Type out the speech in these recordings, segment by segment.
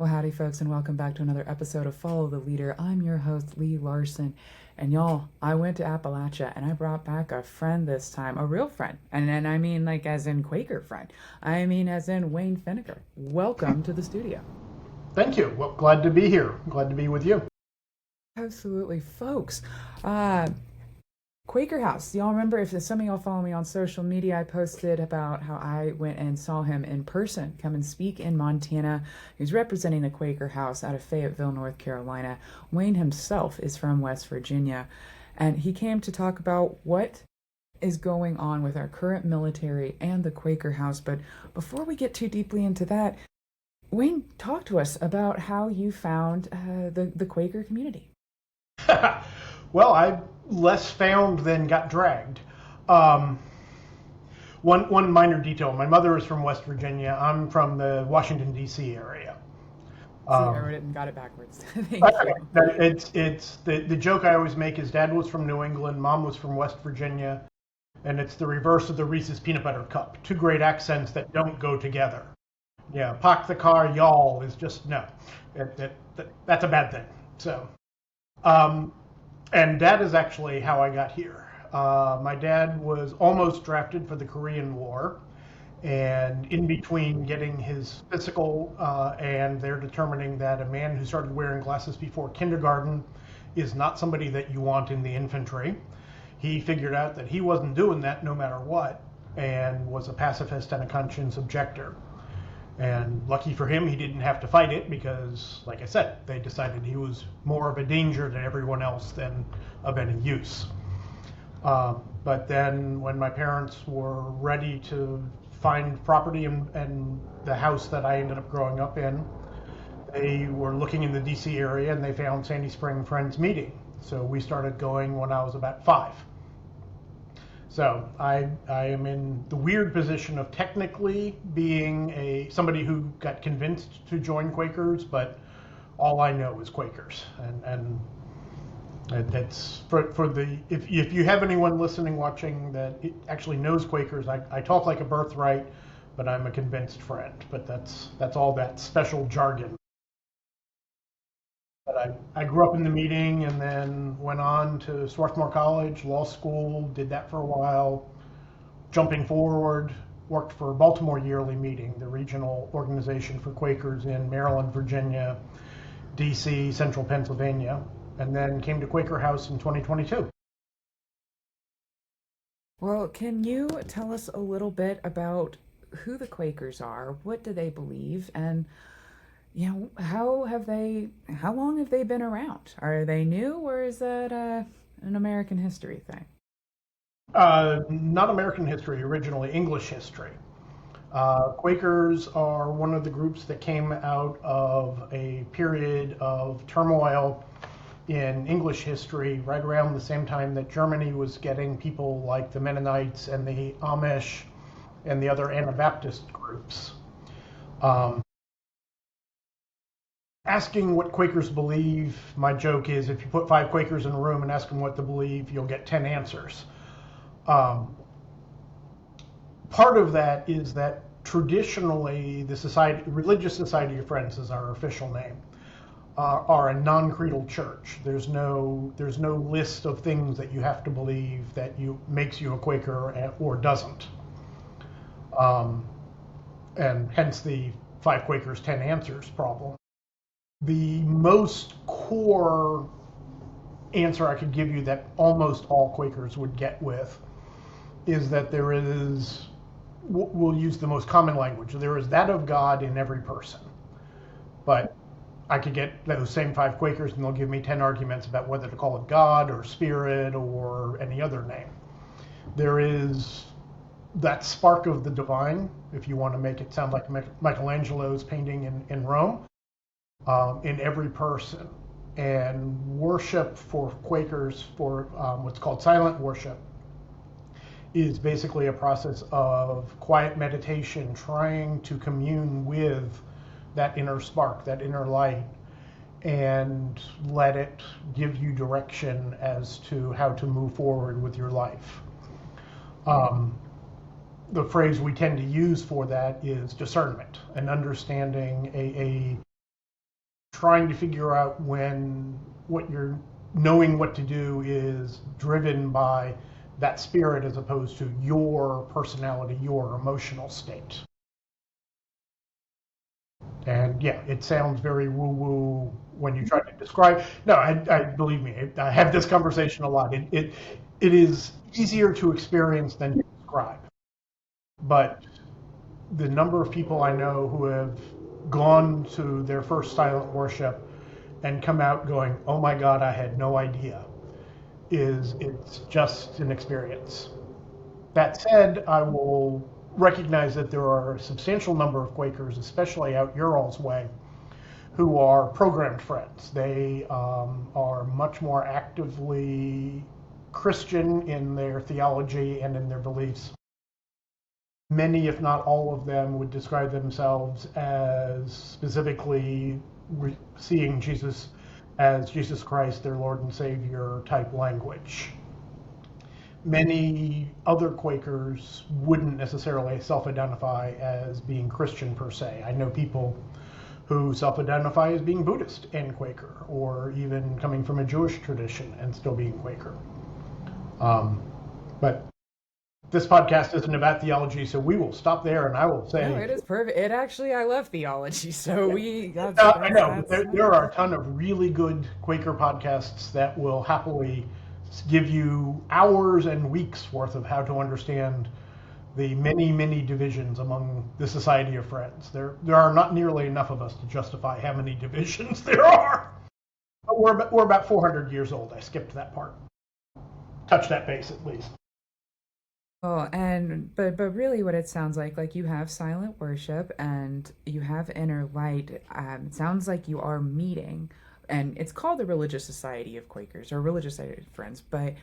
Well, howdy, folks, and welcome back to another episode of Follow the Leader. I'm your host, Lee Larson. And y'all, I went to Appalachia and I brought back a friend this time, a real friend. And I mean, like, as in Quaker friend. I mean, as in Wayne Finegar. Welcome to the studio. Thank you. Well, glad to be here. Glad to be with you. Absolutely, folks. Uh, Quaker House. Y'all remember, if some of y'all follow me on social media, I posted about how I went and saw him in person come and speak in Montana. He's representing the Quaker House out of Fayetteville, North Carolina. Wayne himself is from West Virginia, and he came to talk about what is going on with our current military and the Quaker House. But before we get too deeply into that, Wayne, talk to us about how you found the Quaker community. Well, I less found than got dragged. Um, one minor detail: my mother is from West Virginia. I'm from the Washington D.C. area. See, I Um, wrote it and got it backwards. Thank you. it's the joke I always make is Dad was from New England, Mom was from West Virginia, and it's the reverse of the Reese's peanut butter cup. Two great accents that don't go together. Yeah, park the car, y'all is just no. That's a bad thing. So. Um, And that is actually how I got here. My dad was almost drafted for the Korean War, and in between getting his physical and they're determining that a man who started wearing glasses before kindergarten is not somebody that you want in the infantry. He figured out that he wasn't doing that no matter what, and was a pacifist and a conscientious objector. And lucky for him, he didn't have to fight it because, like I said, they decided he was more of a danger to everyone else than of any use. But then when my parents were ready to find property and the house that I ended up growing up in, they were looking in the DC area and they found Sandy Spring Friends Meeting. So we started going when I was about 5. So I am in the weird position of technically being somebody who got convinced to join Quakers, but all I know is Quakers, and that's for the if you have anyone listening, watching that actually knows Quakers, I talk like a birthright, but I'm a convinced friend. But that's all that special jargon. But I grew up in the meeting and then went on to Swarthmore College, law school, did that for a while. Jumping forward, worked for Baltimore Yearly Meeting, the regional organization for Quakers in Maryland, Virginia, DC, Central Pennsylvania, and then came to Quaker House in 2022. Well, can you tell us a little bit about who the Quakers are? What do they believe? And how long have they been around? Are they new, or is that an American history thing? Not American history, originally English history. Quakers are one of the groups that came out of a period of turmoil in English history right around the same time that Germany was getting people like the Mennonites and the Amish and the other Anabaptist groups. Um, Asking what Quakers believe, my joke is if you put 5 Quakers in a room and ask them what they believe, you'll get 10 answers. Um, Part of that is that traditionally the Religious Society of Friends is our official name, are a non-creedal church. There's no list of things that you have to believe that makes you a Quaker or doesn't. And hence the 5 Quakers, 10 answers problem. The most core answer I could give you that almost all Quakers would get with is that there is, we'll use the most common language, there is that of God in every person. But I could get those same 5 Quakers and they'll give me 10 arguments about whether to call it God or Spirit or any other name. There is that spark of the divine, if you want to make it sound like Michelangelo's painting in Rome, in every person. And worship for Quakers, for what's called silent worship, is basically a process of quiet meditation, trying to commune with that inner spark, that inner light, and let it give you direction as to how to move forward with your life. The phrase we tend to use for that is discernment, and understanding trying to figure out when what you're knowing what to do is driven by that spirit as opposed to your personality, your emotional state. And yeah, it sounds very woo-woo when you try to describe. No, I believe me, I have this conversation a lot. It is easier to experience than to describe. But the number of people I know who have gone to their first silent worship and come out going, "Oh my God, I had no idea," it's just an experience. That said, I will recognize that there are a substantial number of Quakers, especially out your all's way, who are programmed friends. They are much more actively Christian in their theology and in their beliefs. Many, if not all of them, would describe themselves as specifically seeing Jesus as Jesus Christ, their Lord and Savior type language. Many other Quakers wouldn't necessarily self-identify as being Christian per se. I know people who self-identify as being Buddhist and Quaker, or even coming from a Jewish tradition and still being Quaker. But this podcast isn't about theology, so we will stop there, and I will say... No, it is perfect. It actually, I love theology, so yeah. I know. There are a ton of really good Quaker podcasts that will happily give you hours and weeks worth of how to understand the many, many divisions among the Society of Friends. There are not nearly enough of us to justify how many divisions there are. But we're about 400 years old. I skipped that part. Touch that base at least. Oh, but really, what it sounds like you have silent worship and you have inner light. It sounds like you are meeting, and it's called the Religious Society of Quakers or Religious Society of Friends, but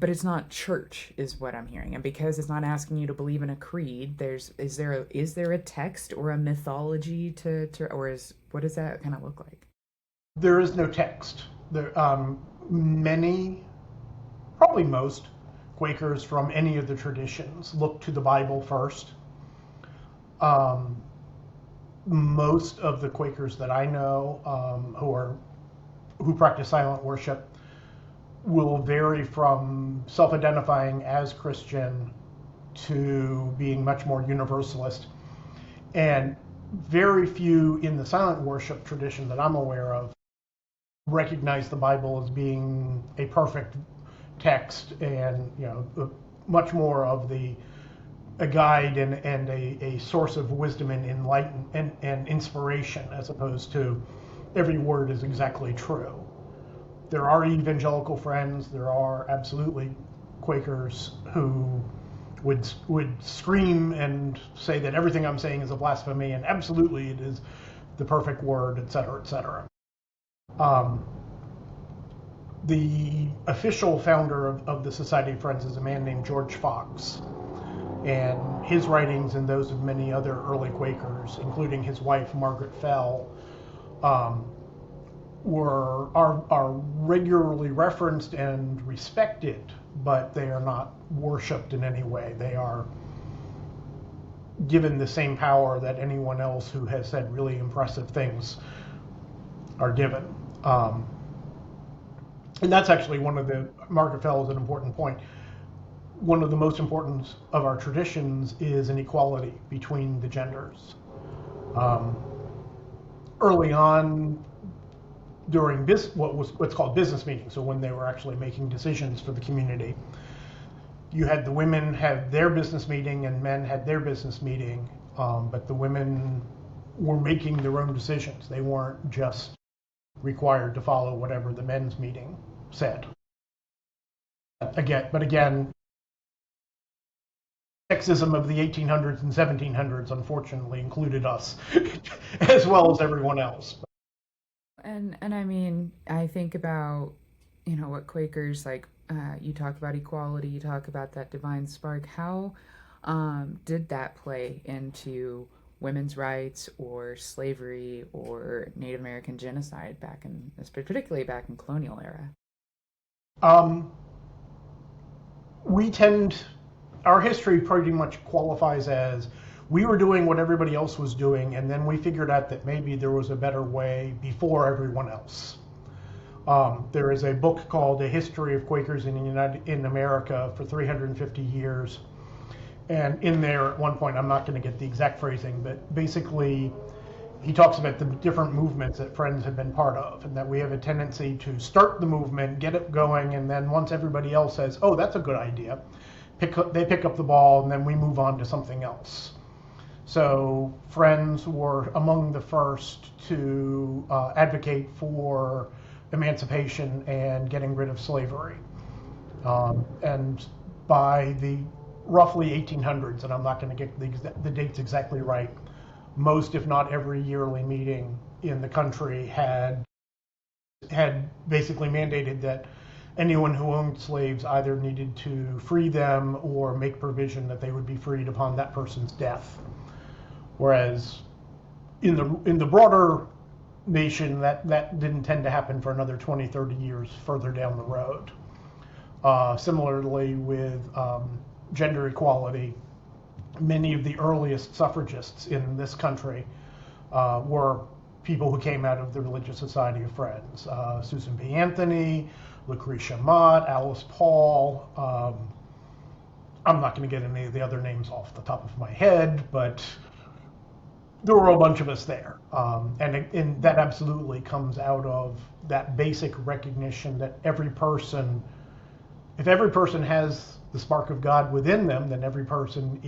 it's not church, is what I'm hearing. And because it's not asking you to believe in a creed, is there a text or a mythology to or what does that kind of look like? There is no text. There many, probably most Quakers from any of the traditions look to the Bible first. Most of the Quakers that I know who practice silent worship will vary from self-identifying as Christian to being much more universalist. And very few in the silent worship tradition that I'm aware of recognize the Bible as being a perfect text and much more of a guide and a source of wisdom and enlightenment and inspiration, as opposed to every word is exactly true. There are evangelical friends, there are absolutely Quakers who would scream and say that everything I'm saying is a blasphemy and absolutely it is the perfect word, etc., etc. The official founder of the Society of Friends is a man named George Fox, and his writings and those of many other early Quakers, including his wife Margaret Fell, are regularly referenced and respected, but they are not worshipped in any way. They are given the same power that anyone else who has said really impressive things are given. And that's actually Margaret Fell is an important point. One of the most important of our traditions is an equality between the genders. Early on, during what's called business meetings, so when they were actually making decisions for the community, you had the women had their business meeting and men had their business meeting, but the women were making their own decisions. They weren't just required to follow whatever the men's meeting said. Again, sexism of the 1800s and 1700s unfortunately included us as well as everyone else. And I mean, I think about what Quakers like. You talk about equality, you talk about that divine spark. How did that play into women's rights or slavery or Native American genocide particularly back in colonial era? Our history pretty much qualifies as we were doing what everybody else was doing, and then we figured out that maybe there was a better way before everyone else. There is a book called A History of Quakers in America for 350 years. And in there, at one point, I'm not going to get the exact phrasing, but basically, he talks about the different movements that Friends have been part of, and that we have a tendency to start the movement, get it going, and then once everybody else says, oh, that's a good idea, they pick up the ball, and then we move on to something else. So Friends were among the first to advocate for emancipation and getting rid of slavery. And by the roughly 1800s, and I'm not going to get the dates exactly right, most, if not every yearly meeting in the country had basically mandated that anyone who owned slaves either needed to free them or make provision that they would be freed upon that person's death. Whereas in the broader nation, that didn't tend to happen for another 20, 30 years further down the road. Similarly with gender equality, many of the earliest suffragists in this country were people who came out of the Religious Society of Friends. Susan B. Anthony, Lucretia Mott, Alice Paul. I'm not going to get any of the other names off the top of my head, but there were a bunch of us there. And that absolutely comes out of that basic recognition that if every person has the spark of God within them, then every person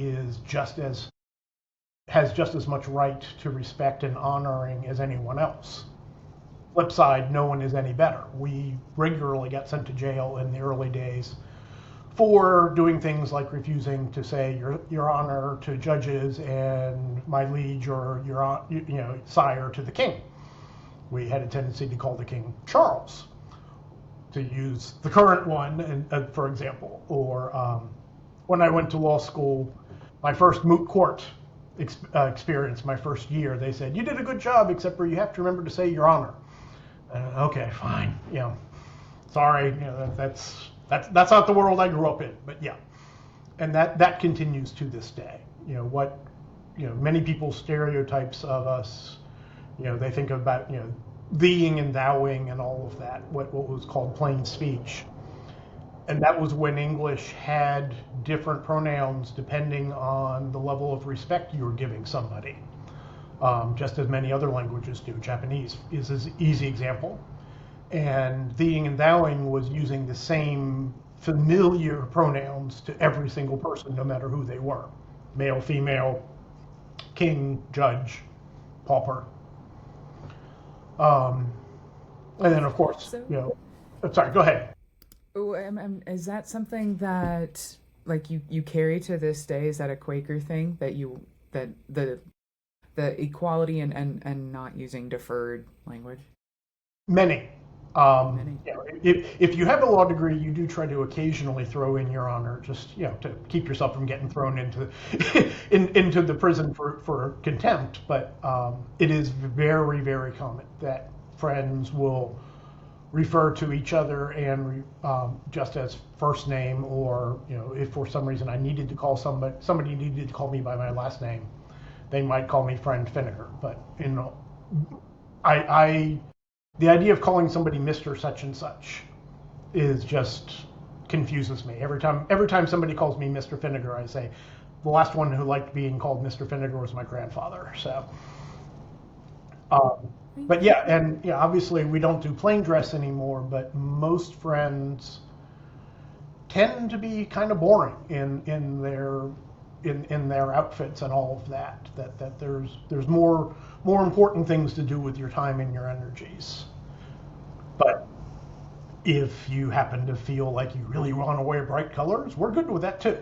has just as much right to respect and honoring as anyone else. Flip side, no one is any better. We regularly got sent to jail in the early days for doing things like refusing to say your honor to judges and my liege or your sire to the king. We had a tendency to call the king Charles, to use the current one, for example. Or when I went to law school, my first moot court experience, my first year, they said, you did a good job, except for you have to remember to say your honor. Okay, fine. Sorry, that's not the world I grew up in, but yeah. And that continues to this day. Many people's stereotypes of us, they think about, theeing and thouing and all of that, what was called plain speech. And that was when English had different pronouns depending on the level of respect you were giving somebody, just as many other languages do. Japanese is an easy example. And theeing and thouing was using the same familiar pronouns to every single person, no matter who they were. Male, female, king, judge, pauper. And then, of course, I'm sorry, go ahead. Is that something that like you carry to this day? Is that a Quaker thing that the equality and not using deferred language? Many. If you have a law degree, you do try to occasionally throw in your honor, just to keep yourself from getting thrown into into the prison for contempt. But it is very, very common that friends will refer to each other and just as first name, or if for some reason I needed to call somebody needed to call me by my last name, they might call me Friend Finegar. But the idea of calling somebody Mr. Such and Such is just confuses me. Every time somebody calls me Mr. Finegar, I say the last one who liked being called Mr. Finegar was my grandfather. So, but yeah, and obviously we don't do plain dress anymore. But most friends tend to be kind of boring in their outfits and all of that. That there's more important things to do with your time and your energies. But if you happen to feel like you really want to wear bright colors, we're good with that too.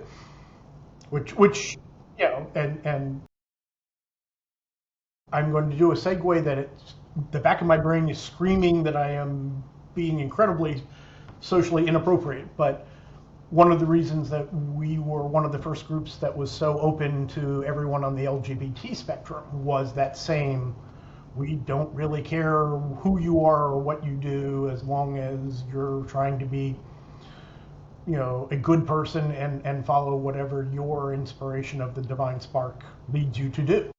Which and I'm going to do a segue that the back of my brain is screaming that I am being incredibly socially inappropriate. But one of the reasons that we were one of the first groups that was so open to everyone on the LGBT spectrum was that same, we don't really care who you are or what you do, as long as you're trying to be a good person and follow whatever your inspiration of the divine spark leads you to do.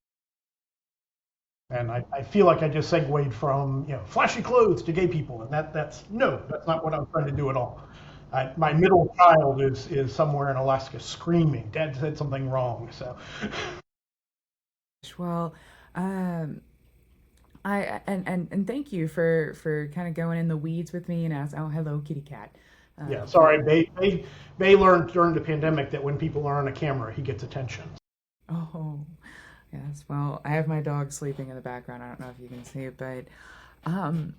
And I feel like I just segued from flashy clothes to gay people, and that's not what I'm trying to do at all. My middle child is somewhere in Alaska screaming, "Dad said something wrong." So, Well, and thank you for kind of going in the weeds with me and ask. Oh, hello, kitty cat. yeah, sorry, Bay learned during the pandemic that when people are on a camera, he gets attention. Oh, yes. Well, I have my dog sleeping in the background. I don't know if you can see it, but um,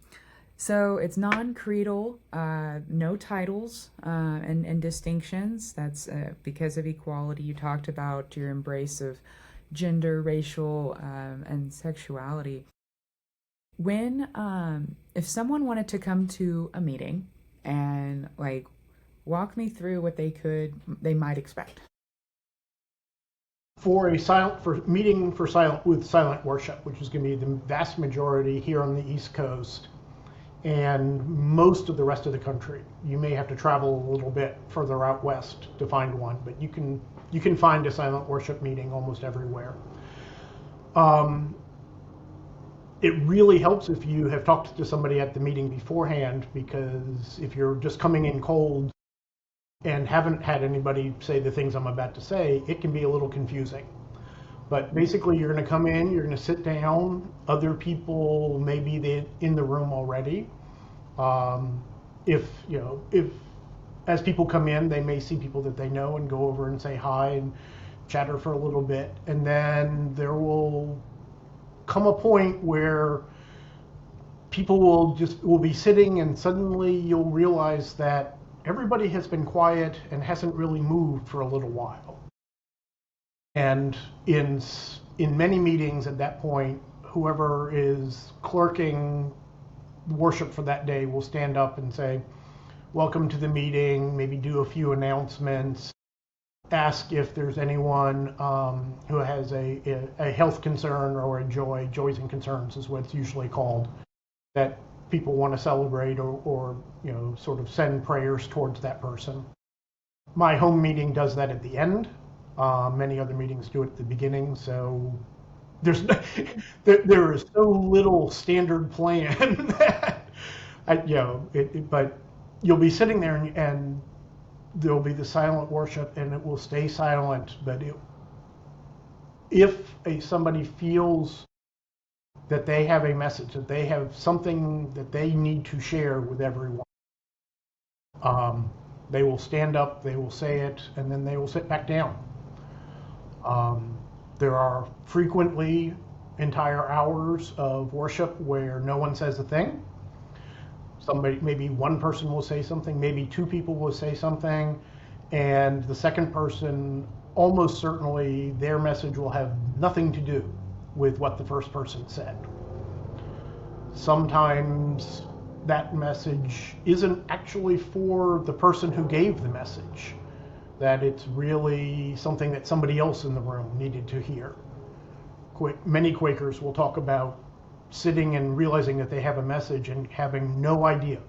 so it's non-creedal, no titles and distinctions. That's because of equality. You talked about your embrace of gender, racial, and sexuality. When if someone wanted to come to a meeting and like walk me through what they might expect. For meeting for silent worship, which is going to be the vast majority here on the East Coast and most of the rest of the country. You may have to travel a little bit further out west to find one, but you can find a silent worship meeting almost everywhere. It really helps if you have talked to somebody at the meeting beforehand, because if you're just coming in cold and haven't had anybody say the things I'm about to say, it can be a little confusing. But basically, you're going to come in, you're going to sit down. Other people may be in the room already. If as people come in, they may see people that they know and go over and say hi and chatter for a little bit, and then there will come a point where people will be sitting, and suddenly you'll realize that everybody has been quiet and hasn't really moved for a little while. And in many meetings at that point, whoever is clerking worship for that day will stand up and say, "Welcome to the meeting," maybe do a few announcements, ask if there's anyone who has a health concern or a joys and concerns is what it's usually called, that people want to celebrate or sort of send prayers towards that person. My home meeting does that at the end. Many other meetings do it at the beginning, so there is so little standard plan that but you'll be sitting there and there'll be the silent worship and it will stay silent. But if somebody feels that they have a message, that they have something that they need to share with everyone, they will stand up, they will say it, and then they will sit back down. There are frequently entire hours of worship where no one says a thing. Maybe one person will say something, maybe two people will say something, and the second person, almost certainly their message will have nothing to do with what the first person said. Sometimes that message isn't actually for the person who gave the message, that it's really something that somebody else in the room needed to hear. Many Quakers will talk about sitting and realizing that they have a message and having no idea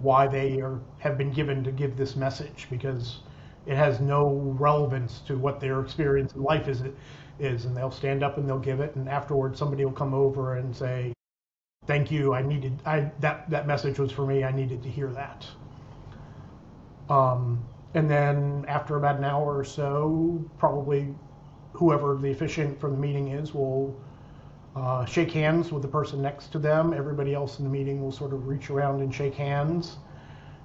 why they have been given to give this message, because it has no relevance to what their experience in life is, and they'll stand up and they'll give it, and afterwards somebody will come over and say, "Thank you, that message was for me, I needed to hear that." And then after about an hour or so, probably whoever the officiant for the meeting is will shake hands with the person next to them. Everybody else in the meeting will sort of reach around and shake hands.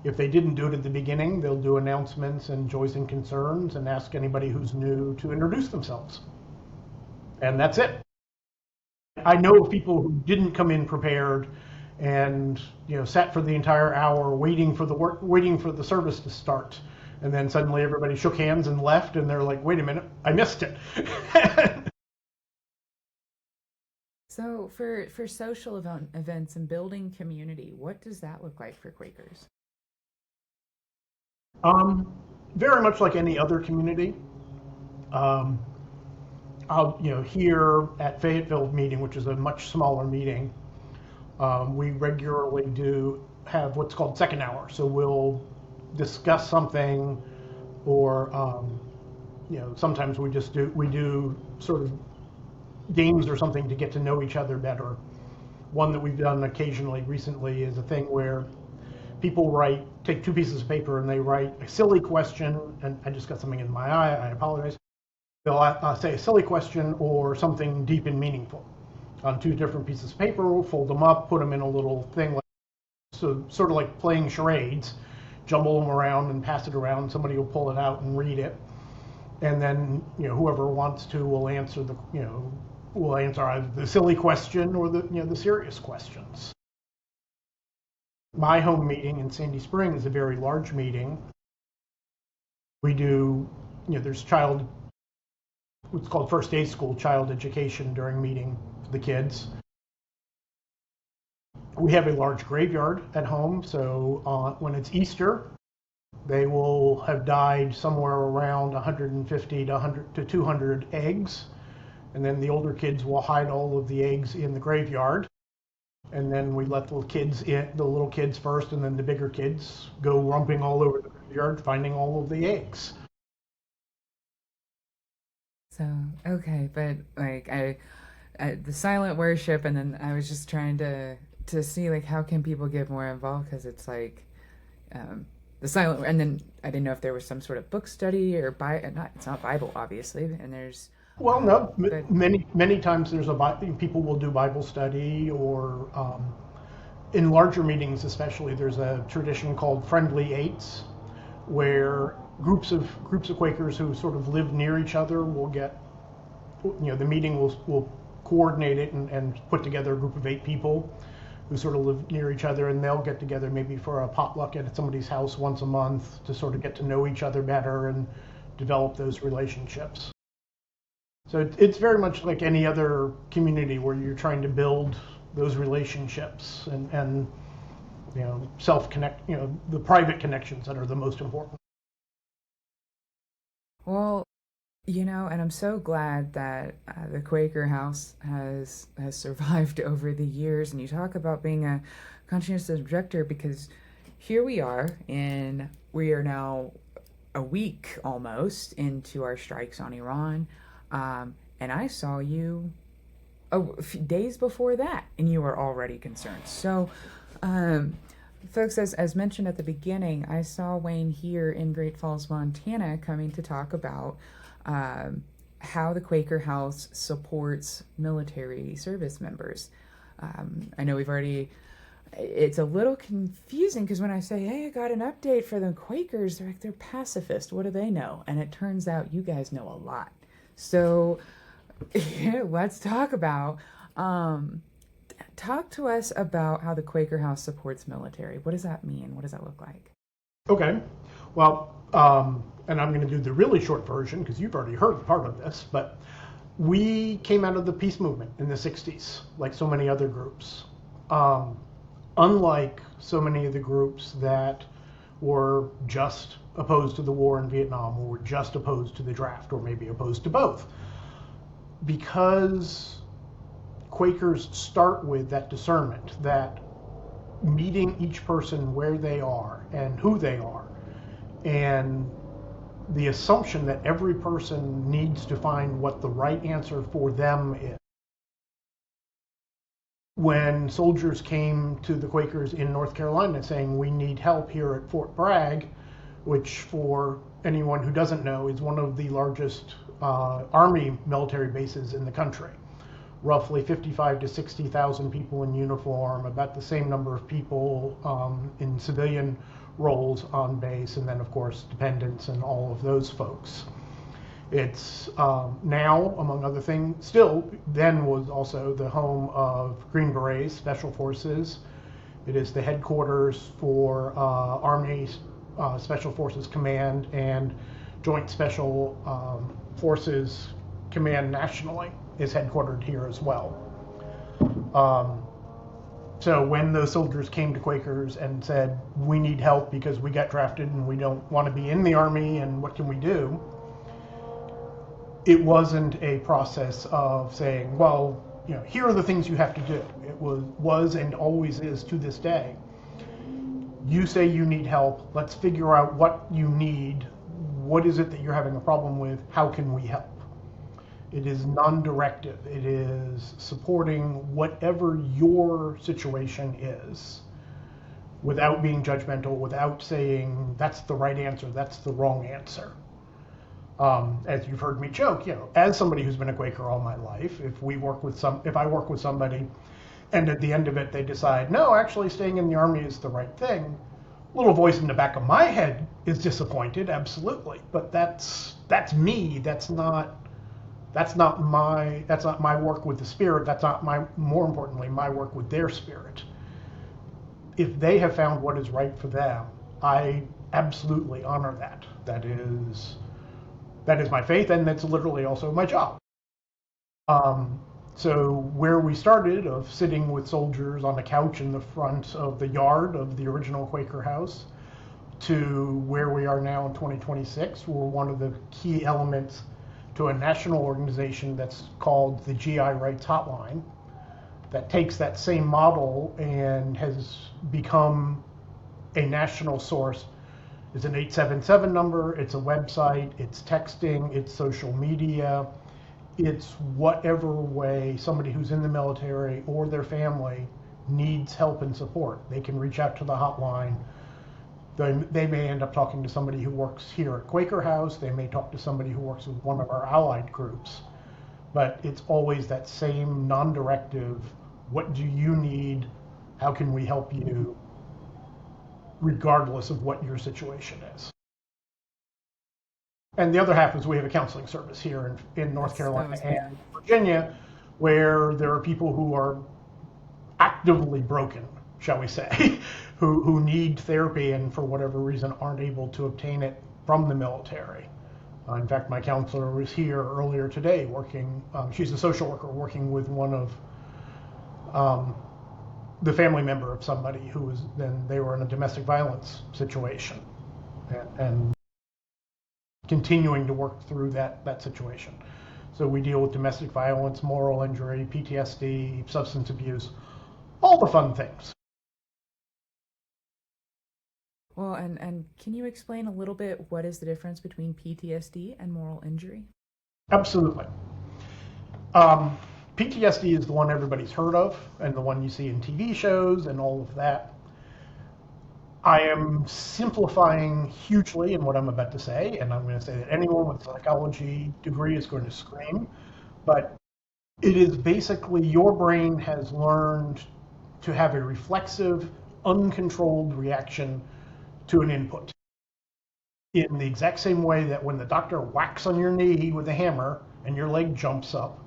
If they didn't do it at the beginning, they'll do announcements and joys and concerns and ask anybody who's new to introduce themselves. And that's it. I know of people who didn't come in prepared and sat for the entire hour waiting for the service to start, and then suddenly everybody shook hands and left, and they're like, "Wait a minute, I missed it." So for social events and building community, what does that look like for Quakers? Very much like any other community. Here at Fayetteville meeting, which is a much smaller meeting, we regularly do have what's called second hour. So discuss something, or sometimes we do sort of games or something to get to know each other better. One that we've done occasionally recently is a thing where people take two pieces of paper and they write a silly question, and I just got something in my eye, I apologize. They'll say a silly question or something deep and meaningful on two different pieces of paper. We'll fold them up, put them in a little thing, so sort of like playing charades, jumble them around and pass it around. Somebody will pull it out and read it, and then whoever wants to will answer either the silly question or the serious questions. My home meeting in Sandy Springs is a very large meeting. We do, there's what's called first day school, child education during meeting for the kids. We have a large graveyard at home, so when it's Easter, they will have died somewhere around 150 to 200 eggs, and then the older kids will hide all of the eggs in the graveyard, and then we let the little kids first, and then the bigger kids go romping all over the graveyard, finding all of the eggs. So, okay, but like I the silent worship, and then I was just trying to see like how can people get more involved, because it's like the silent, and then I didn't know if there was some sort of book study or it's not Bible obviously, and there's no, many times people will do Bible study, or in larger meetings especially, there's a tradition called Friendly Eights, where groups of Quakers who sort of live near each other will the meeting will coordinate it and put together a group of 8 people who sort of live near each other, and they'll get together maybe for a potluck at somebody's house once a month to sort of get to know each other better and develop those relationships. So it's very much like any other community where you're trying to build those relationships and self-connect, the private connections that are the most important. Well, and I'm so glad that the Quaker House has survived over the years. And you talk about being a conscientious objector, because here we are, and we are now a week almost into our strikes on Iran. And I saw you days before that, and you were already concerned. So, folks, as mentioned at the beginning, I saw Wayne here in Great Falls, Montana, coming to talk about how the Quaker House supports military service members. I know it's a little confusing, because when I say, hey, I got an update for the Quakers, they're like, they're pacifist. What do they know? And it turns out you guys know a lot. So let's talk about, talk to us about how the Quaker House supports military. What does that mean? What does that look like? Okay. Well, and I'm going to do the really short version because you've already heard part of this, but we came out of the peace movement in the 60s, like so many other groups. Unlike so many of the groups that were just opposed to the war in Vietnam, or were just opposed to the draft, or maybe opposed to both. Because Quakers start with that discernment, that meeting each person where they are and who they are, and the assumption that every person needs to find what the right answer for them is. When soldiers came to the Quakers in North Carolina saying, we need help here at Fort Bragg, which for anyone who doesn't know is one of the largest Army military bases in the country. Roughly 55 to 60,000 people in uniform, about the same number of people in civilian roles on base, and then of course dependents and all of those folks. It's now, among other things, still then was also the home of Green Berets, Special Forces. It is the headquarters for Army Special Forces Command and Joint Special Forces Command nationally is headquartered here as well. So when those soldiers came to Quakers and said, we need help because we got drafted and we don't want to be in the Army and what can we do? It wasn't a process of saying, well, here are the things you have to do. It was and always is to this day. You say you need help. Let's figure out what you need. What is it that you're having a problem with? How can we help? It is non-directive. It is supporting whatever your situation is without being judgmental, without saying that's the right answer, that's the wrong answer. As you've heard me joke, as somebody who's been a Quaker all my life, if I work with somebody and at the end of it they decide, no, actually staying in the Army is the right thing, little voice in the back of my head is disappointed, absolutely. But that's me. That's not my work with the spirit. That's not more importantly, my work with their spirit. If they have found what is right for them, I absolutely honor that. That is my faith, and that's literally also my job. So where we started, of sitting with soldiers on a couch in the front of the yard of the original Quaker House, to where we are now in 2026, we're one of the key elements to a national organization that's called the GI Rights Hotline, that takes that same model and has become a national source. It's an 877 number, it's a website, it's texting, it's social media, it's whatever way somebody who's in the military or their family needs help and support. They can reach out to the hotline. They may end up talking to somebody who works here at Quaker House. They may talk to somebody who works with one of our allied groups. But it's always that same non-directive, what do you need? How can we help you? Regardless of what your situation is. And the other half is we have a counseling service here in North Carolina and Virginia, where there are people who are actively broken, shall we say, who need therapy and for whatever reason aren't able to obtain it from the military. In fact, my counselor was here earlier today working, she's a social worker working with one of the family member of somebody who was, they were in a domestic violence situation and continuing to work through that situation. So we deal with domestic violence, moral injury, PTSD, substance abuse, all the fun things. Well, and can you explain a little bit what is the difference between PTSD and moral injury? Absolutely. PTSD is the one everybody's heard of and the one you see in TV shows and all of that. I am simplifying hugely in what I'm about to say, and I'm going to say that anyone with a psychology degree is going to scream, but it is basically your brain has learned to have a reflexive, uncontrolled reaction to an input. In the exact same way that when the doctor whacks on your knee with a hammer and your leg jumps up,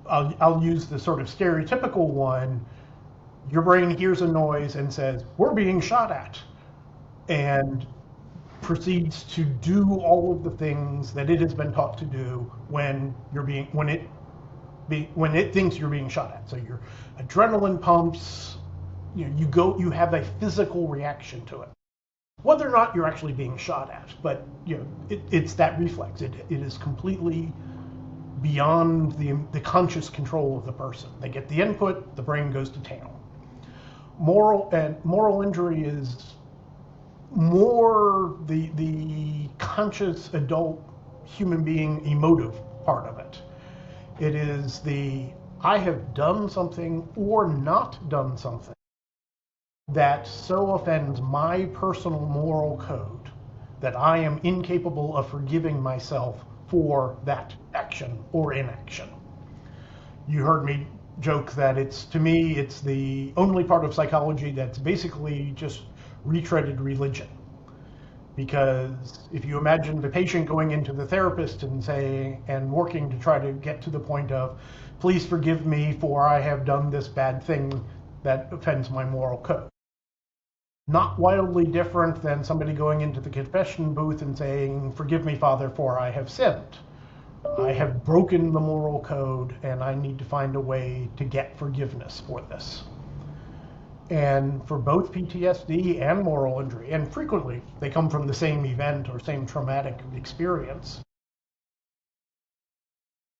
I'll use the sort of stereotypical one. Your brain hears a noise and says, we're being shot at, and proceeds to do all of the things that it has been taught to do when it thinks you're being shot at. So your adrenaline pumps, you have a physical reaction to it. Whether or not you're actually being shot at, but it's that reflex. It is completely beyond the conscious control of the person. They get the input, the brain goes to town. Moral injury is more the conscious adult human being emotive part of it. It is I have done something or not done something that so offends my personal moral code that I am incapable of forgiving myself for that action or inaction. You heard me joke that to me, it's the only part of psychology that's basically just retreaded religion. Because if you imagine the patient going into the therapist and working to try to get to the point of, please forgive me for I have done this bad thing that offends my moral code. Not wildly different than somebody going into the confession booth and saying, forgive me, Father, for I have sinned. I have broken the moral code and I need to find a way to get forgiveness for this. And for both PTSD and moral injury, and frequently they come from the same event or same traumatic experience,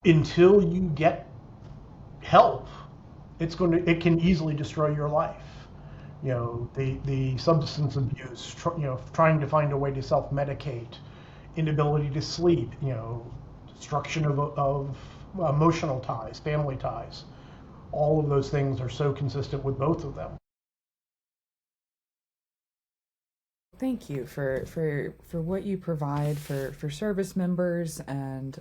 until you get help, it can easily destroy your life. the substance abuse, trying to find a way to self-medicate, inability to sleep, destruction of emotional ties, family ties. All of those things are so consistent with both of them. Thank you for what you provide for service members, and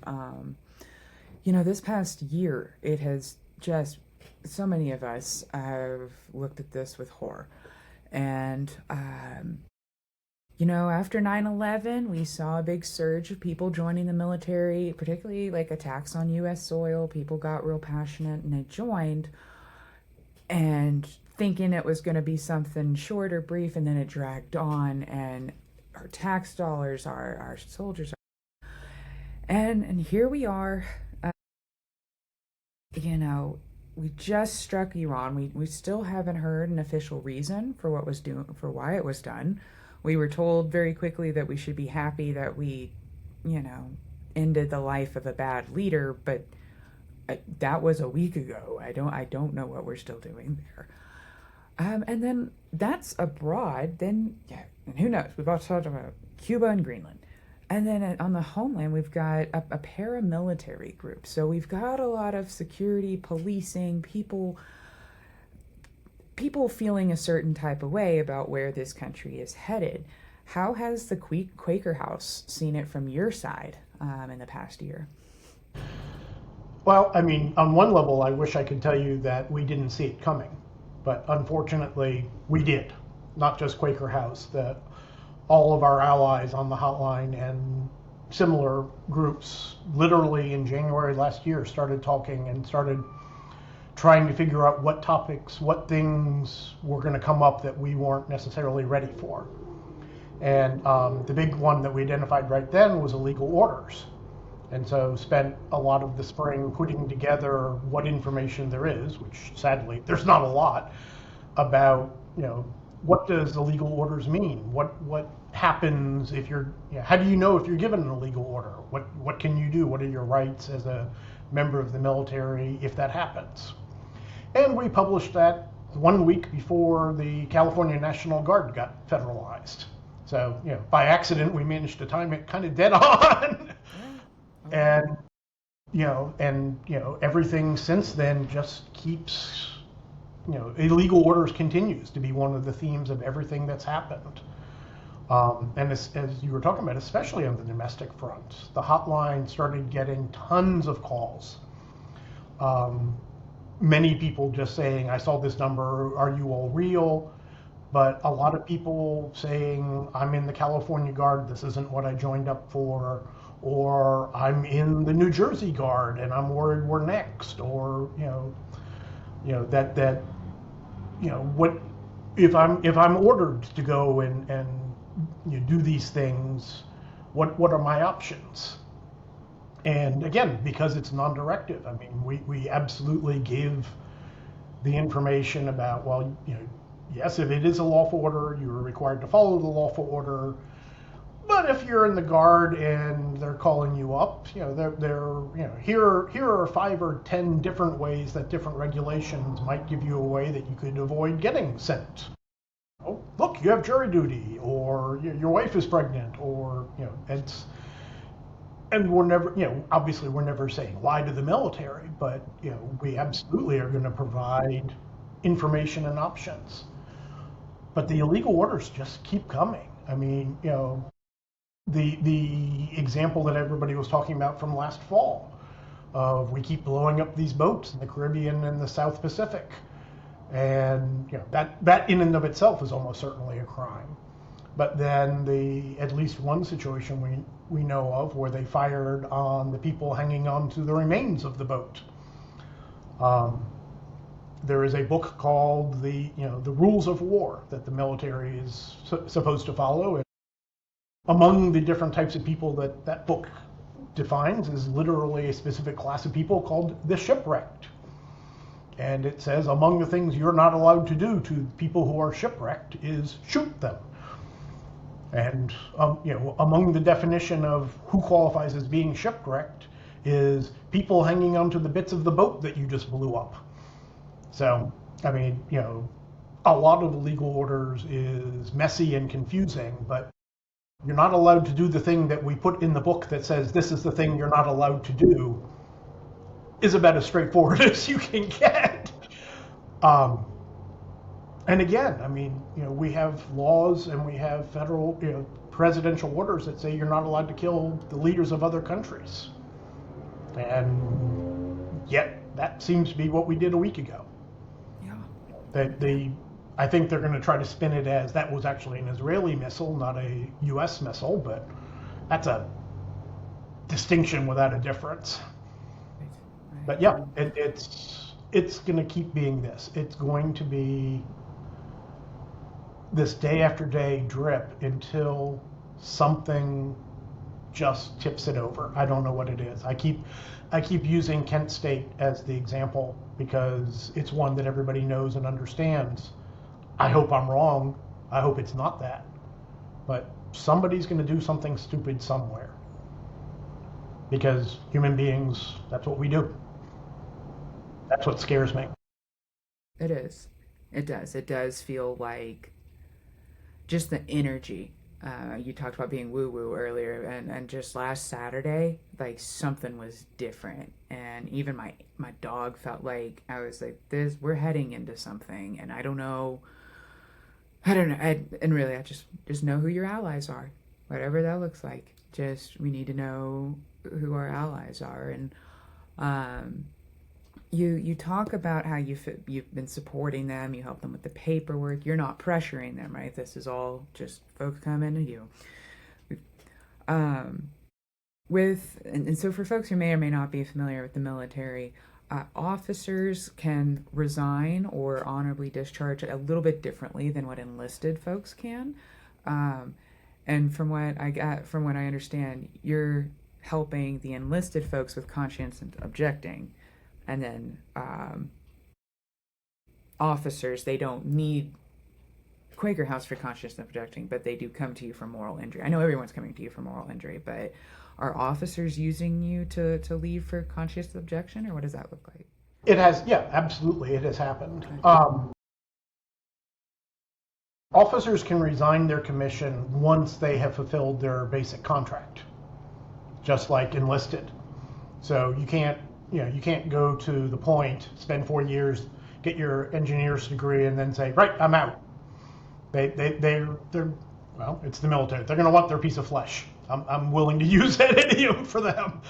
this past year it has just, so many of us have looked at this with horror. And after 9/11, we saw a big surge of people joining the military, particularly like attacks on US soil. People got real passionate and they joined, and thinking it was going to be something short or brief, and then it dragged on, and our tax dollars, our soldiers, and here we are. We just struck Iran. We still haven't heard an official reason for why it was done. We were told very quickly that we should be happy that we, ended the life of a bad leader, but that was a week ago. I don't know what we're still doing there. And then that's abroad. Then, yeah, and who knows? We've also talked about Cuba and Greenland. And then on the homeland, we've got a paramilitary group. So we've got a lot of security, policing, people feeling a certain type of way about where this country is headed. How has the Quaker House seen it from your side in the past year? Well, I mean, on one level, I wish I could tell you that we didn't see it coming, but unfortunately, we did. Not just Quaker House, that all of our allies on the hotline and similar groups literally in January last year started talking and started trying to figure out what topics, what things were going to come up that we weren't necessarily ready for. And the big one that we identified right then was illegal orders. And so spent a lot of the spring putting together what information there is, which sadly there's not a lot, about, what does illegal orders mean? What happens if how do you know if you're given an illegal order? What can you do? What are your rights as a member of the military if that happens? And we published that 1 week before the California National Guard got federalized. So, by accident, we managed to time it kind of dead on. And, everything since then just keeps, illegal orders continues to be one of the themes of everything that's happened. And as you were talking about, especially on the domestic front, the hotline started getting tons of calls. Many people just saying, I saw this number, are you all real? But a lot of people saying, I'm in the California Guard, this isn't what I joined up for, or I'm in the New Jersey Guard and I'm worried we're next, or what if I'm ordered to go and do these things, what are my options? And again, because it's non-directive, I mean, we absolutely give the information about, well, yes, if it is a lawful order, you're required to follow the lawful order. But if you're in the Guard and they're calling you up, here are 5 or 10 different ways that different regulations might give you a way that you could avoid getting sent. Oh, look, you have jury duty, or your wife is pregnant, or and we're never, obviously we're never saying lie to the military, but we absolutely are going to provide information and options. But the illegal orders just keep coming. I mean, the example that everybody was talking about from last fall of we keep blowing up these boats in the Caribbean and the South Pacific, and that in and of itself is almost certainly a crime. But then at least one situation we know of where they fired on the people hanging on to the remains of the boat. There is a book called the Rules of War that the military is supposed to follow. And among the different types of people that book defines is literally a specific class of people called the shipwrecked. And it says among the things you're not allowed to do to people who are shipwrecked is shoot them. And among the definition of who qualifies as being shipwrecked is people hanging onto the bits of the boat that you just blew up. So, I mean, a lot of legal orders is messy and confusing, but you're not allowed to do the thing that we put in the book that says this is the thing you're not allowed to do is about as straightforward as you can get. And again, I mean, we have laws and we have federal, presidential orders that say you're not allowed to kill the leaders of other countries. And yet that seems to be what we did a week ago. Yeah. I think they're going to try to spin it as that was actually an Israeli missile, not a U.S. missile, but that's a distinction without a difference. Right. But yeah, it's going to keep being this. It's going to be this day after day drip until something just tips it over. I don't know what it is. I keep using Kent State as the example because it's one that everybody knows and understands. I hope I'm wrong. I hope it's not that. But somebody's going to do something stupid somewhere. Because human beings, that's what we do. That's what scares me. It is. It does. It does feel like just the energy. You talked about being woo-woo earlier, and just last Saturday, like something was different. And even my dog felt like I was like, we're heading into something, and I don't know. And really, I just know who your allies are, whatever that looks like. Just we need to know who our allies are, and you talk about how you've been supporting them, you help them with the paperwork. You're not pressuring them, right? This is all just folks coming to you. And so for folks who may or may not be familiar with the military. Officers can resign or honorably discharge a little bit differently than what enlisted folks can. And from what I understand, you're helping the enlisted folks with conscientious objecting. And then officers, they don't need Quaker House for conscientious objecting, but they do come to you for moral injury. I know everyone's coming to you for moral injury, but are officers using you to leave for conscientious objection, or what does that look like? It has, yeah, absolutely. It has happened. Okay. Officers can resign their commission once they have fulfilled their basic contract, just like enlisted. So you can't go to the point, spend 4 years, get your engineer's degree, and then say, right, I'm out. They're well, it's the military. They're going to want their piece of flesh. I'm willing to use that idiom for them.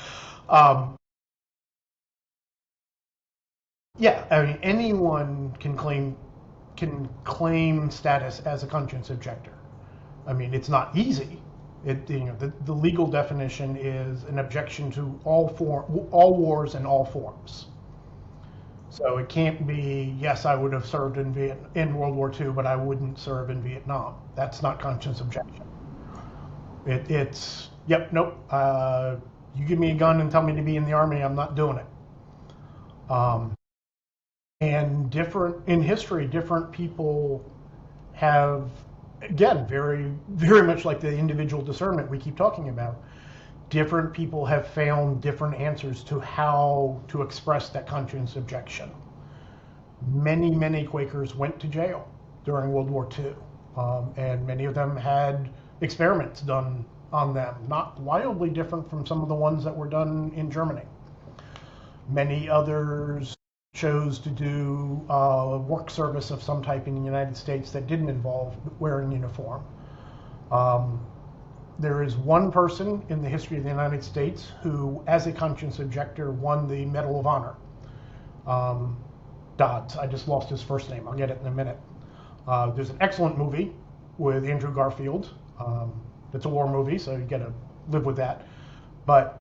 Yeah, I mean, anyone can claim status as a conscientious objector. I mean, it's not easy. The legal definition is an objection to all wars and all forms. So it can't be, yes, I would have served in World War II, but I wouldn't serve in Vietnam. That's not conscientious objection. It's, yep, nope. You give me a gun and tell me to be in the Army, I'm not doing it. And in history, different people have, again, very, very much like the individual discernment we keep talking about, different people have found different answers to how to express that conscientious objection. Many, many Quakers went to jail during World War II, and many of them had experiments done on them, not wildly different from some of the ones that were done in Germany. Many others chose to do work service of some type in the United States that didn't involve wearing uniform. There is one person in the history of the United States who, as a conscientious objector, won the Medal of Honor. Dodds. I just lost his first name. I'll get it in a minute. There's an excellent movie with Andrew Garfield. It's a war movie, so you got to live with that. But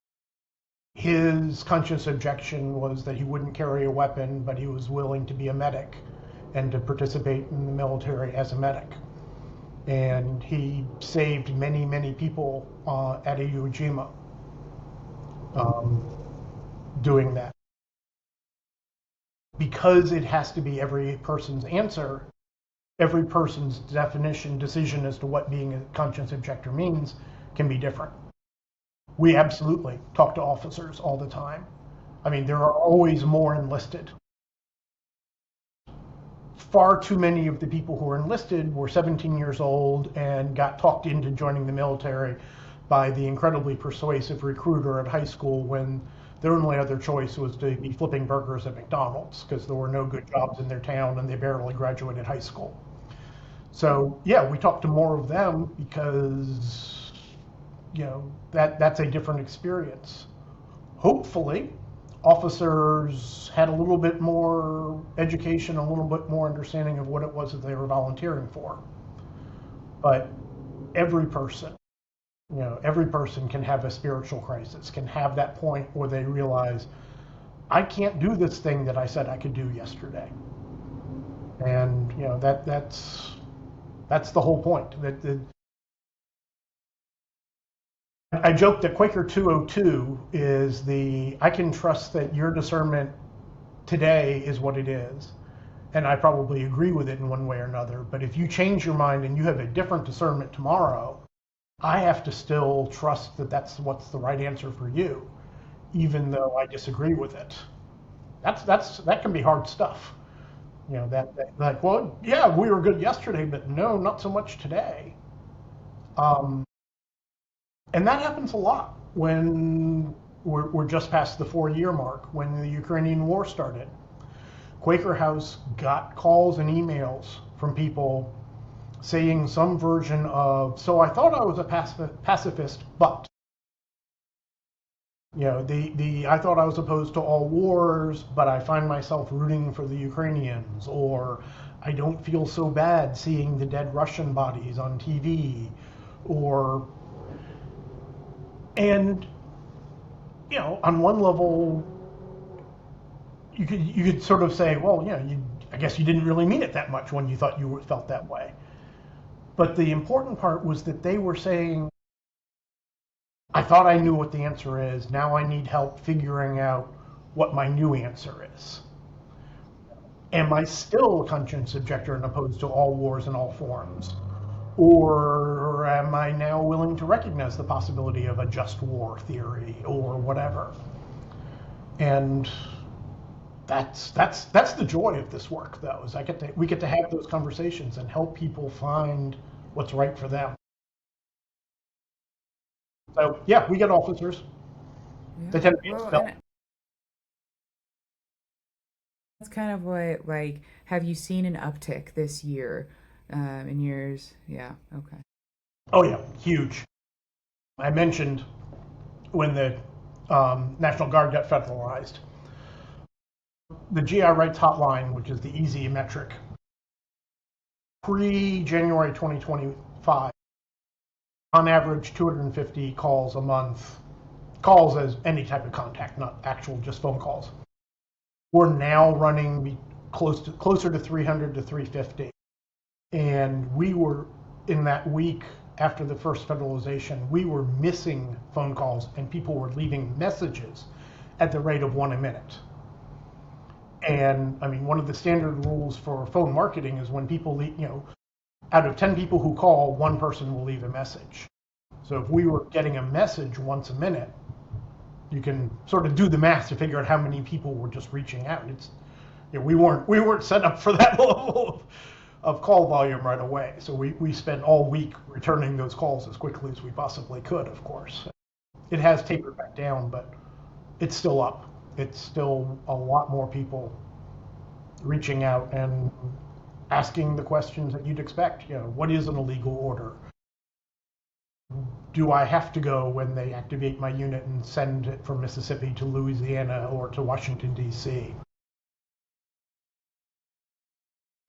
his conscientious objection was that he wouldn't carry a weapon, but he was willing to be a medic and to participate in the military as a medic. And he saved many, many people at Iwo Jima doing that. Because it has to be every person's answer, every person's decision as to what being a conscientious objector means can be different. We absolutely talk to officers all the time. I mean, there are always more enlisted. far too many of the people who were enlisted were 17 years old and got talked into joining the military by the incredibly persuasive recruiter at high school when their only other choice was to be flipping burgers at McDonald's because there were no good jobs in their town and they barely graduated high school. So yeah, we talked to more of them because that's a different experience. Hopefully, officers had a little bit more education, a little bit more understanding of what it was that they were volunteering for. But every person, every person can have a spiritual crisis, can have that point where they realize, I can't do this thing that I said I could do yesterday. And that's the whole point. I joke that Quaker 202 is I can trust that your discernment today is what it is. And I probably agree with it in one way or another. But if you change your mind and you have a different discernment tomorrow, I have to still trust that that's what's the right answer for you, even though I disagree with it. That can be hard stuff. That like, well, yeah, we were good yesterday, but no, not so much today. And that happens a lot when we're just past the 4-year mark, when the Ukrainian war started. Quaker House got calls and emails from people saying some version of, so I thought I was a pacifist, but I thought I was opposed to all wars, but I find myself rooting for the Ukrainians, or I don't feel so bad seeing the dead Russian bodies on TV, and on one level, you could sort of say, well, I guess you didn't really mean it that much when you thought you felt that way. But the important part was that they were saying, I thought I knew what the answer is. Now I need help figuring out what my new answer is. Am I still a conscientious objector and opposed to all wars in all forms? Or am I now willing to recognize the possibility of a just war theory or whatever? And that's the joy of this work, though, is we get to have those conversations and help people find what's right for them. So yeah, we get officers. Yeah. They tend to be Well, that's kind of what, like, have you seen an uptick this year in years? Yeah, okay. Oh yeah, huge. I mentioned when the National Guard got federalized, the GI Rights Hotline, which is the easy metric, pre-January 2025, on average 250 calls a month, calls as any type of contact, not actual just phone calls. We're now running closer to 300 to 350. And we were, in that week after the first federalization, we were missing phone calls and people were leaving messages at the rate of 1 a minute. And I mean, one of the standard rules for phone marketing is when people leave, out of 10 people who call, 1 person will leave a message. So if we were getting a message once a minute, you can sort of do the math to figure out how many people were just reaching out. We weren't set up for that level of call volume right away. So we spent all week returning those calls as quickly as we possibly could, of course. It has tapered back down, but it's still up. It's still a lot more people reaching out and asking the questions that you'd expect. What is an illegal order? Do I have to go when they activate my unit and send it from Mississippi to Louisiana or to Washington, D.C.?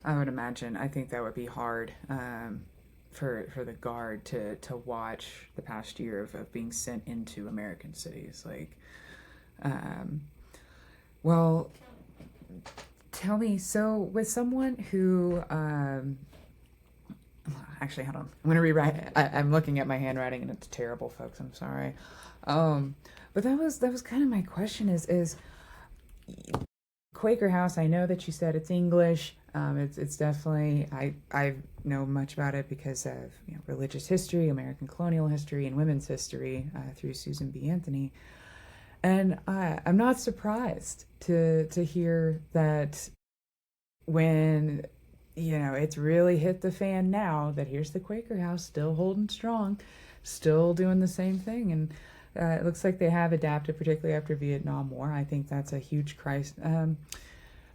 I would imagine. I think that would be hard for the Guard to watch the past year of being sent into American cities. Like, well, tell me, so with someone who, actually, hold on. I'm going to rewrite it. I'm looking at my handwriting and it's terrible, folks. I'm sorry. But that was kind of my question is Quaker House, I know that you said it's English. It's definitely, I know much about it because of religious history, American colonial history, and women's history through Susan B. Anthony. And I'm not surprised to hear that when it's really hit the fan now that here's the Quaker House still holding strong, still doing the same thing. And it looks like they have adapted, particularly after Vietnam War. I think that's a huge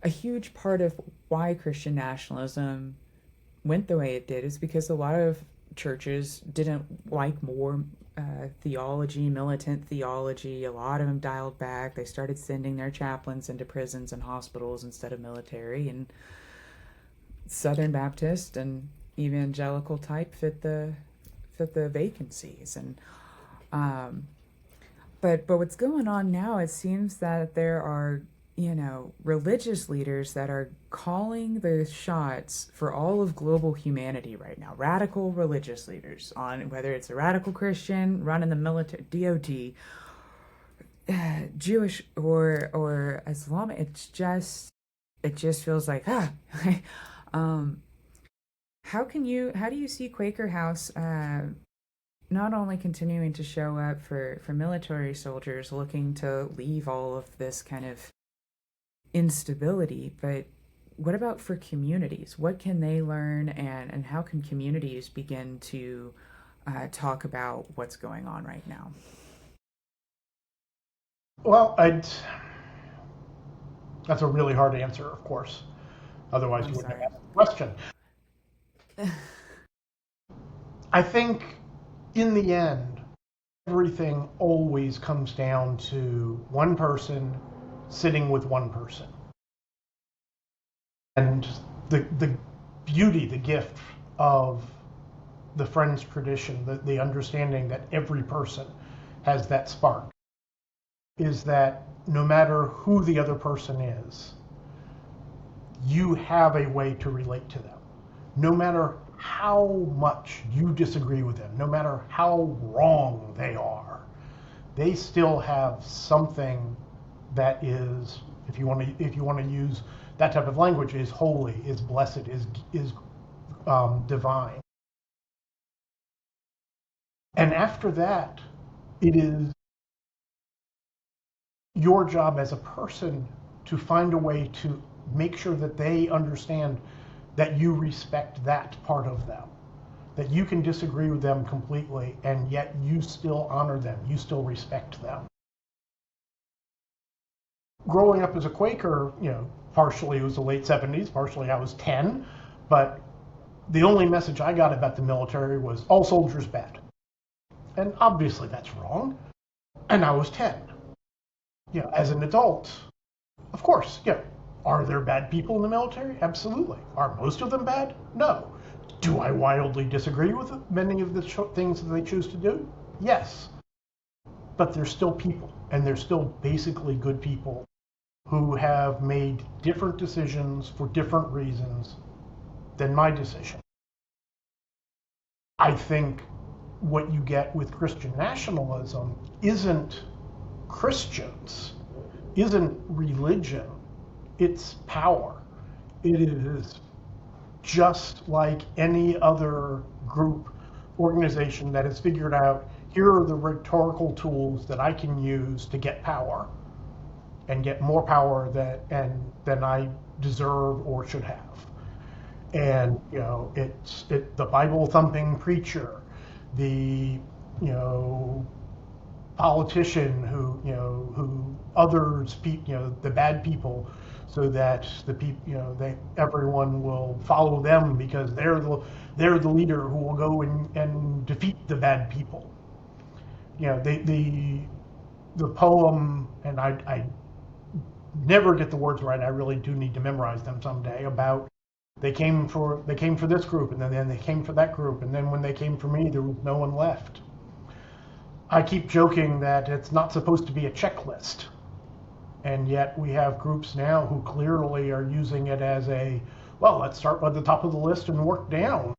a huge part of why Christian nationalism went the way it did is because a lot of churches didn't like more theology, militant theology. A lot of them dialed back. They started sending their chaplains into prisons and hospitals instead of military. And Southern Baptist and evangelical type fit the vacancies. And but what's going on now? It seems that there are religious leaders that are calling the shots for all of global humanity right now. Radical religious leaders, on whether it's a radical Christian running the military, DOD, Jewish or Islamic. It just feels like how do you see Quaker House not only continuing to show up for military soldiers looking to leave all of this kind of instability, but what about for communities? What can they learn, and how can communities begin to talk about what's going on right now? Well, that's a really hard answer, of course. Otherwise, you wouldn't have asked the question. I think in the end, everything always comes down to one person sitting with one person. And the beauty, the gift of the Friends tradition, the understanding that every person has that spark, is that no matter who the other person is, you have a way to relate to them. No matter how much you disagree with them, no matter how wrong they are, they still have something that is, if you want to use that type of language, is holy, is blessed, is divine. And after that, it is your job as a person to find a way to make sure that they understand that you respect that part of them, that you can disagree with them completely, and yet you still honor them, you still respect them. Growing up as a Quaker, partially it was the late 70s, partially I was 10, but the only message I got about the military was all soldiers bad. And obviously that's wrong. And I was 10. As an adult, of course, are there bad people in the military? Absolutely. Are most of them bad? No. Do I wildly disagree with many of the things that they choose to do? Yes. But they're still people, and they're still basically good people who have made different decisions for different reasons than my decision. I think what you get with Christian nationalism isn't Christians, isn't religion, it's power. It is just like any other group, organization that has figured out, here are the rhetorical tools that I can use to get power, and get more power than I deserve or should have. And it's the Bible thumping preacher, the politician who others the bad people, so that the people everyone will follow them because they're the leader who will go and defeat the bad people. The poem, and I never get the words right. I really do need to memorize them someday. About they came for this group, and then they came for that group, and then when they came for me, there was no one left. I keep joking that it's not supposed to be a checklist, and yet we have groups now who clearly are using it as let's start at the top of the list and work down.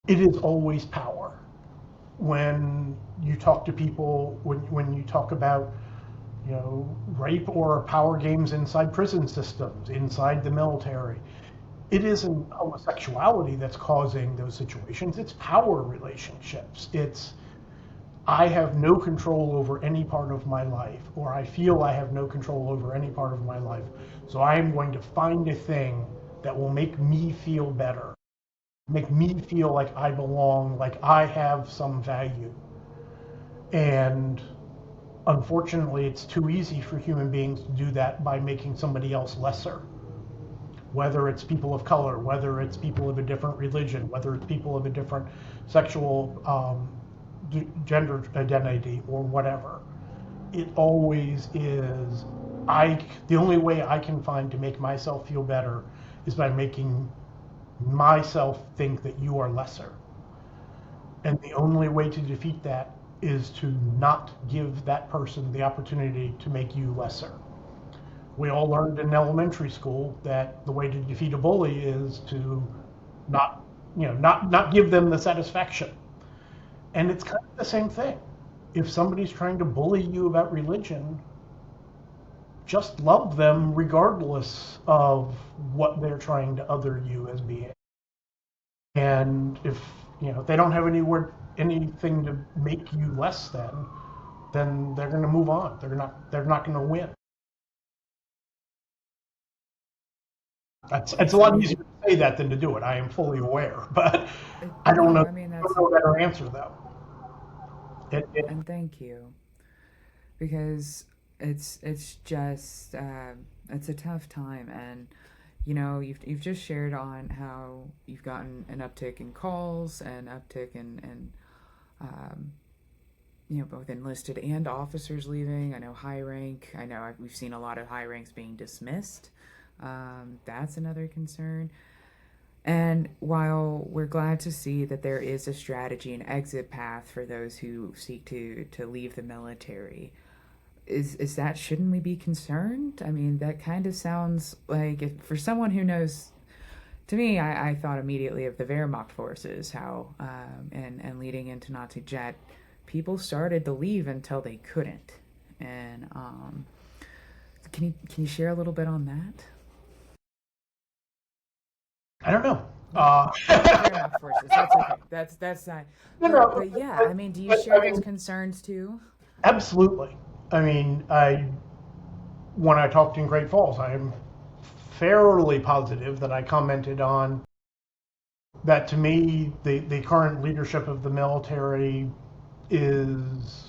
It is always power. When you talk to people, when you talk about rape or power games inside prison systems, inside the military, it isn't homosexuality that's causing those situations. It's power relationships. It's I have no control over any part of my life, or I feel I have no control over any part of my life. So I am going to find a thing that will make me feel better, make me feel like I belong, like I have some value. And unfortunately, it's too easy for human beings to do that by making somebody else lesser. Whether it's people of color, whether it's people of a different religion, whether it's people of a different sexual gender identity or whatever. It always is, the only way I can find to make myself feel better is by making myself think that you are lesser. And the only way to defeat that is to not give that person the opportunity to make you lesser. We all learned in elementary school that the way to defeat a bully is to not, not give them the satisfaction. And it's kind of the same thing. If somebody's trying to bully you about religion, just love them regardless of what they're trying to other you as being. And if they don't have anything to make you less than, then they're going to move on. They're not going to win. It's a I lot mean, easier to say that than to do it. I am fully aware, but I don't no, know. I mean, I don't that's, know a better answer though. It and thank you, because it's just it's a tough time. And you've just shared on how you've gotten an uptick in calls and uptick in um, both enlisted and officers leaving. I know high rank. I know we've seen a lot of high ranks being dismissed. That's another concern. And while we're glad to see that there is a strategy and exit path for those who seek to leave the military, is that, shouldn't we be concerned? I mean, that kind of sounds like, if, for someone who knows, to me, I thought immediately of the Wehrmacht forces, how and leading into Nazi jet, people started to leave until they couldn't. And can you share a little bit on that? I don't know. Not the Wehrmacht forces. That's okay. That's not. No, no, But yeah, I mean, do you I share those mean, concerns too? absolutely. I mean, when I talked in Great Falls, I am fairly positive that I commented on that. To me, the current leadership of the military is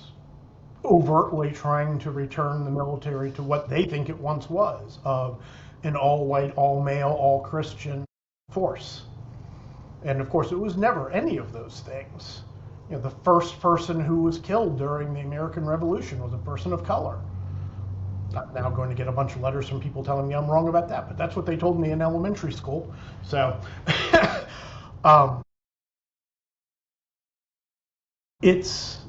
overtly trying to return the military to what they think it once was, of an all white, all male, all Christian force. And of course, it was never any of those things. The first person who was killed during the American Revolution was a person of color. I'm now going to get a bunch of letters from people telling me I'm wrong about that, but that's what they told me in elementary school. So um, it's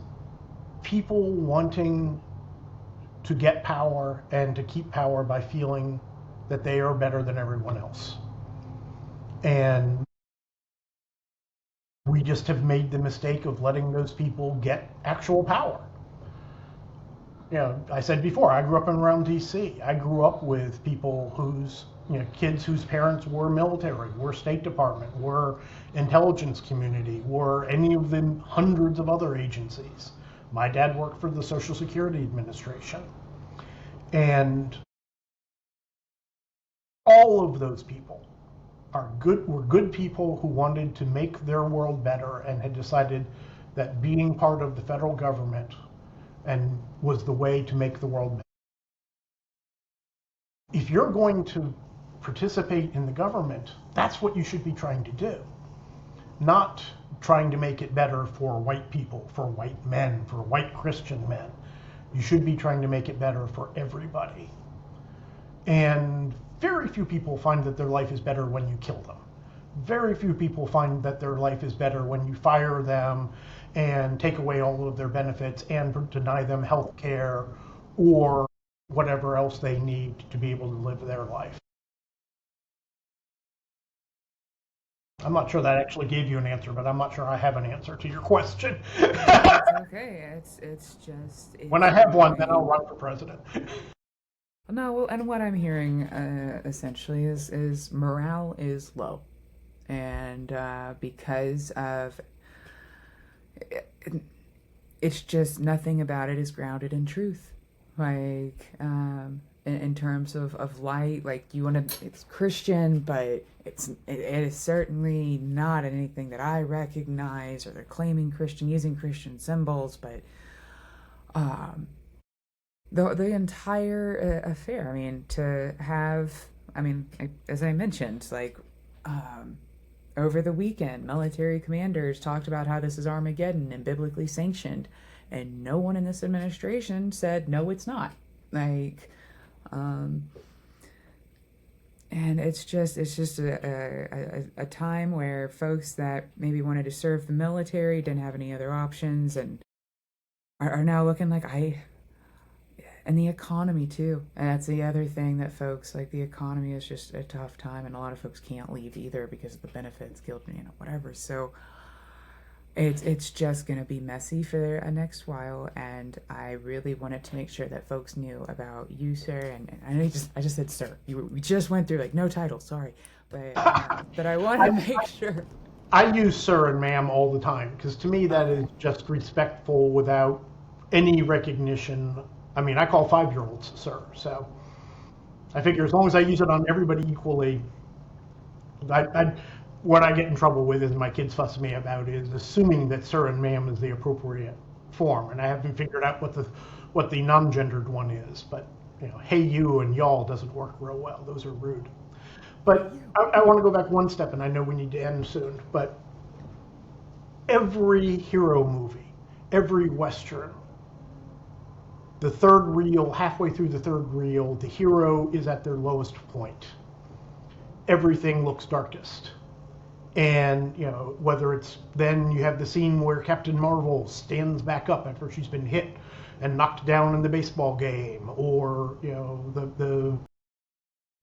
people wanting to get power and to keep power by feeling that they are better than everyone else. And we just have made the mistake of letting those people get actual power. I said before, I grew up in around DC. I grew up with people whose, kids whose parents were military, were State Department, were intelligence community, were any of the hundreds of other agencies. My dad worked for the Social Security Administration. And all of those people were good people who wanted to make their world better and had decided that being part of the federal government and was the way to make the world better. If you're going to participate in the government, that's what you should be trying to do. Not trying to make it better for white people, for white men, for white Christian men. You should be trying to make it better for everybody. And very few people find that their life is better when you kill them. Very few people find that their life is better when you fire them and take away all of their benefits and deny them health care or whatever else they need to be able to live their life. I'm not sure that actually gave you an answer, but I'm not sure I have an answer to your question. It's okay. It's just When I it's have one, then my I'll run for president. no. Well, and what I'm hearing essentially is morale is low, and because of it's just nothing about it is grounded in truth. Like, in terms of light, like you want to, it's Christian, but it is certainly not anything that I recognize, or they're claiming Christian, using Christian symbols, but um, the entire affair. I mean, to have, I mean, as I mentioned, like, um, over the weekend, military commanders talked about how this is Armageddon and biblically sanctioned, and no one in this administration said no, it's not. Like, um, and it's just a time where folks that maybe wanted to serve the military didn't have any other options, and are now looking like and the economy too. And that's the other thing that folks, like, the economy is just a tough time, and a lot of folks can't leave either because of the benefits, guilt, whatever. So it's just going to be messy for a next while, and I really wanted to make sure that folks knew about you, sir. And I know I just said sir. We just went through, like, no title, sorry, but I want to make sure. I use sir and ma'am all the time because to me that is just respectful without any recognition. I mean, I call 5-year-olds sir, so I figure as long as I use it on everybody equally, what I get in trouble with, and my kids fuss me about, is assuming that sir and ma'am is the appropriate form, and I haven't figured out what the non-gendered one is. But hey you and y'all doesn't work real well; those are rude. But I want to go back one step, and I know we need to end soon. But every hero movie, every Western, the third reel, halfway through the third reel, the hero is at their lowest point. Everything looks darkest. And, whether it's then you have the scene where Captain Marvel stands back up after she's been hit and knocked down in the baseball game, or, the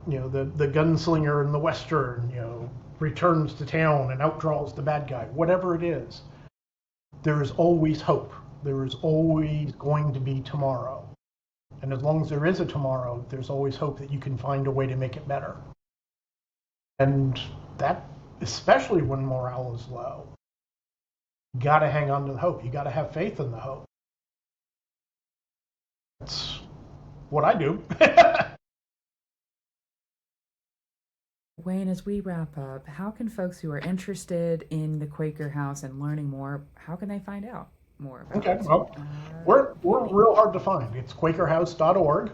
gunslinger in the Western, returns to town and outdraws the bad guy. Whatever it is, there is always hope. There is always going to be tomorrow. And as long as there is a tomorrow, there's always hope that you can find a way to make it better. And that, especially when morale is low, you got to hang on to the hope. You got to have faith in the hope. That's what I do. Wayne, as we wrap up, how can folks who are interested in the Quaker House and learning more, how can they find out more about it? Okay, well, we're real hard to find. It's quakerhouse.org.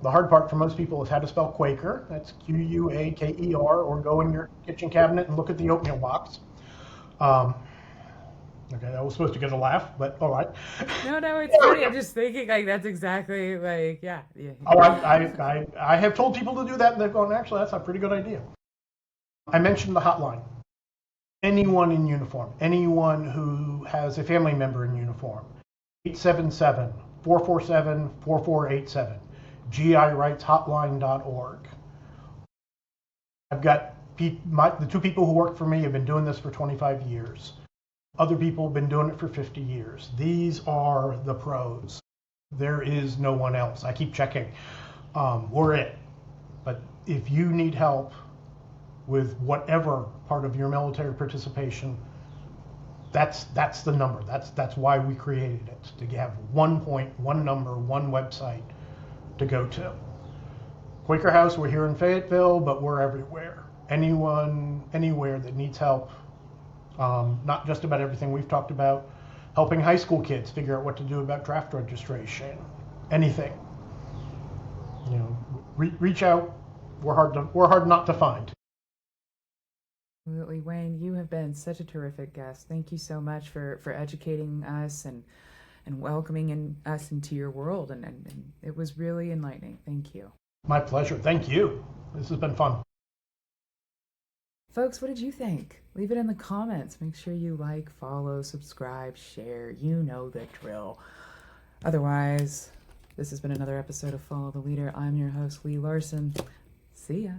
The hard part for most people is how to spell Quaker. That's Quaker, or go in your kitchen cabinet and look at the oatmeal box. Okay, that was supposed to get a laugh, but all right. No, it's funny. I'm just thinking, like, that's exactly, like, yeah. Oh, I have told people to do that, and they've gone, actually, that's a pretty good idea. I mentioned the hotline. Anyone in uniform, anyone who has a family member in uniform, 877-447-4487. GIRightsHotline.org. I've got the two people who work for me have been doing this for 25 years. Other people have been doing it for 50 years. These are the pros. There is no one else. I keep checking. We're it. But if you need help with whatever part of your military participation, that's the number. That's why we created it, to have one point, one number, one website to go to. Quaker House, we're here in Fayetteville, but we're everywhere. Anyone, anywhere that needs help, not just about everything we've talked about, helping high school kids figure out what to do about draft registration, anything. Reach out. We're hard not to find. Absolutely, Wayne. You have been such a terrific guest. Thank you so much for educating us and welcoming us into your world, and it was really enlightening. Thank you. My pleasure. Thank you. This has been fun. Folks, what did you think? Leave it in the comments. Make sure you like, follow, subscribe, share. You know the drill. Otherwise, this has been another episode of Follow the Leader. I'm your host, Lee Larson. See ya.